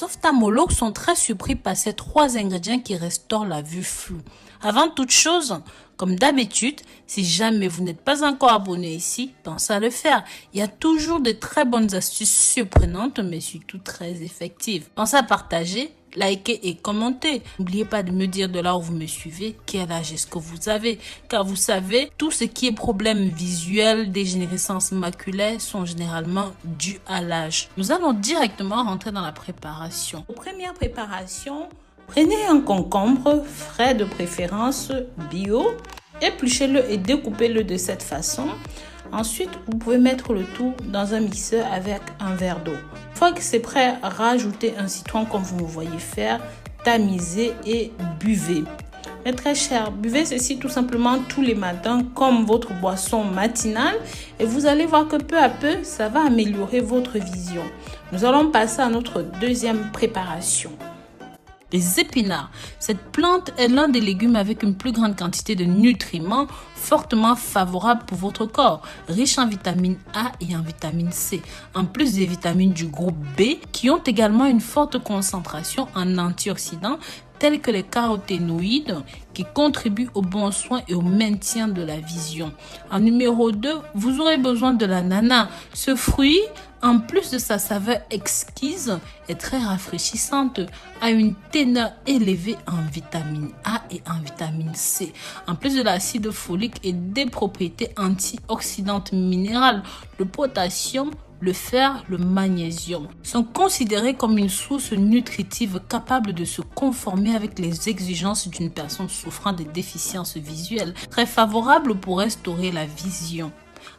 Les ophtalmologues sont très surpris par ces 3 ingrédients qui restaurent la vue floue. Avant toute chose, comme d'habitude, si jamais vous n'êtes pas encore abonné ici, pensez à le faire. Il y a toujours de très bonnes astuces surprenantes, mais surtout très effectives. Pensez à partager, liker et commenter. N'oubliez pas de me dire de là où vous me suivez, quel âge est-ce que vous avez. Car vous savez, tout ce qui est problème visuel, dégénérescence maculaire sont généralement dus à l'âge. Nous allons directement rentrer dans la préparation. Première préparation, prenez un concombre frais de préférence bio, épluchez-le et découpez-le de cette façon. Ensuite, vous pouvez mettre le tout dans un mixeur avec un verre d'eau. Une fois que c'est prêt, rajoutez un citron comme vous me voyez faire, tamisez et buvez. Mais très cher, buvez ceci tout simplement tous les matins comme votre boisson matinale et vous allez voir que peu à peu, ça va améliorer votre vision. Nous allons passer à notre deuxième préparation. Les épinards. Cette plante est l'un des légumes avec une plus grande quantité de nutriments fortement favorables pour votre corps, riche en vitamine A et en vitamine C, en plus des vitamines du groupe B qui ont également une forte concentration en antioxydants tels que les caroténoïdes qui contribuent au bon soin et au maintien de la vision. En numéro 2, vous aurez besoin de l'ananas. Ce fruit, en plus de sa saveur exquise, est très rafraîchissante, a une teneur élevée en vitamine A et en vitamine C, en plus de l'acide folique et des propriétés antioxydantes minérales, le potassium, le fer, le magnésium sont considérés comme une source nutritive capable de se conformer avec les exigences d'une personne souffrant de déficiences visuelles, très favorable pour restaurer la vision.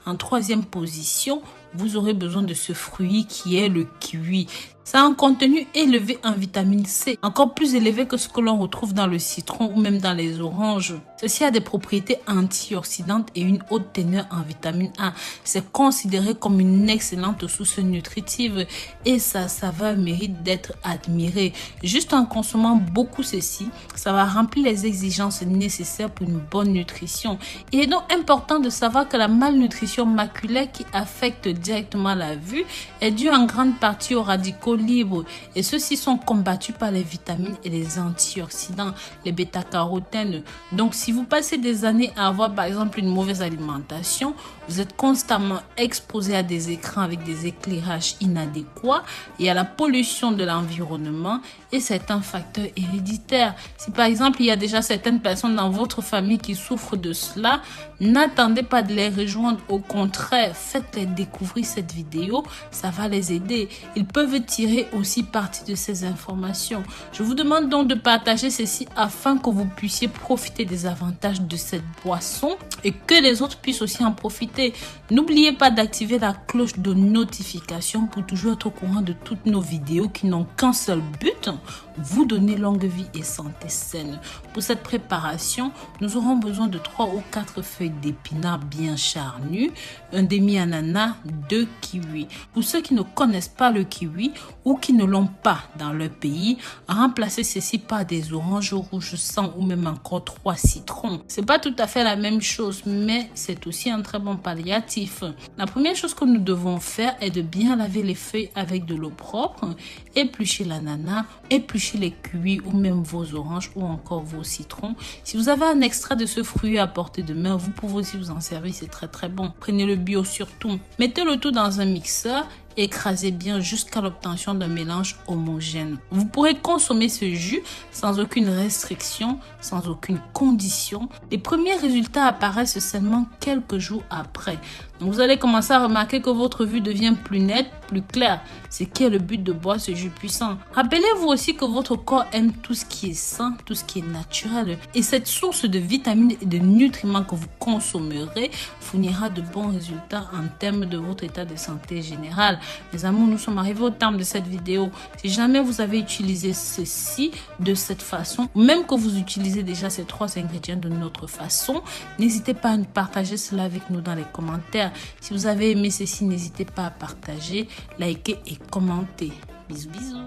En troisième position, vous aurez besoin de ce fruit qui est le kiwi. Ça a un contenu élevé en vitamine C, encore plus élevé que ce que l'on retrouve dans le citron ou même dans les oranges. Ceci a des propriétés antioxydantes et une haute teneur en vitamine A. C'est considéré comme une excellente source nutritive et sa saveur mérite d'être admirée. Juste en consommant beaucoup ceci, ça va remplir les exigences nécessaires pour une bonne nutrition. Il est donc important de savoir que la malnutrition maculaire qui affecte directement la vue est due en grande partie aux radicaux libres et ceux-ci sont combattus par les vitamines et les antioxydants, les bêta-carotènes. Donc si vous passez des années à avoir par exemple une mauvaise alimentation, vous êtes constamment exposé à des écrans avec des éclairages inadéquats et à la pollution de l'environnement et c'est un facteur héréditaire. Si par exemple il y a déjà certaines personnes dans votre famille qui souffrent de cela, n'attendez pas de les rejoindre, au contraire, faites-les découvrir cette vidéo, ça va les aider. Ils peuvent tirer aussi parti de ces informations. Je vous demande donc de partager ceci afin que vous puissiez profiter des avantages de cette boisson et que les autres puissent aussi en profiter. N'oubliez pas d'activer la cloche de notification pour toujours être au courant de toutes nos vidéos qui n'ont qu'un seul but, vous donner longue vie et santé saine. Pour cette préparation, nous aurons besoin de 3 ou 4 feuilles d'épinards bien charnues, un demi-ananas, 2 kiwis. Pour ceux qui ne connaissent pas le kiwi ou qui ne l'ont pas dans leur pays, remplacez ceci par des oranges rouges sang ou même encore 3 citrons. C'est pas tout à fait la même chose, mais c'est aussi un très bon palliatif. La première chose que nous devons faire est de bien laver les feuilles avec de l'eau propre, éplucher l'ananas, éplucher les kiwis ou même vos oranges ou encore vos citrons. Si vous avez un extrait de ce fruit à portée de main, vous pouvez aussi vous en servir, c'est très très bon. Prenez le bio surtout. Mettez le tout dans un mixeur. Écrasez bien jusqu'à l'obtention d'un mélange homogène. Vous pourrez consommer ce jus sans aucune restriction, sans aucune condition. Les premiers résultats apparaissent seulement quelques jours après. Donc vous allez commencer à remarquer que votre vue devient plus nette, plus claire. C'est qui est le but de boire ce jus puissant. Rappelez-vous aussi que votre corps aime tout ce qui est sain, tout ce qui est naturel. Et cette source de vitamines et de nutriments que vous consommerez fournira de bons résultats en termes de votre état de santé général. Mes amours, nous sommes arrivés au terme de cette vidéo. Si jamais vous avez utilisé ceci de cette façon, ou même que vous utilisez déjà ces 3 ingrédients de notre façon, n'hésitez pas à nous partager cela avec nous dans les commentaires. Si vous avez aimé ceci, n'hésitez pas à partager, liker et commenter. Bisous, bisous.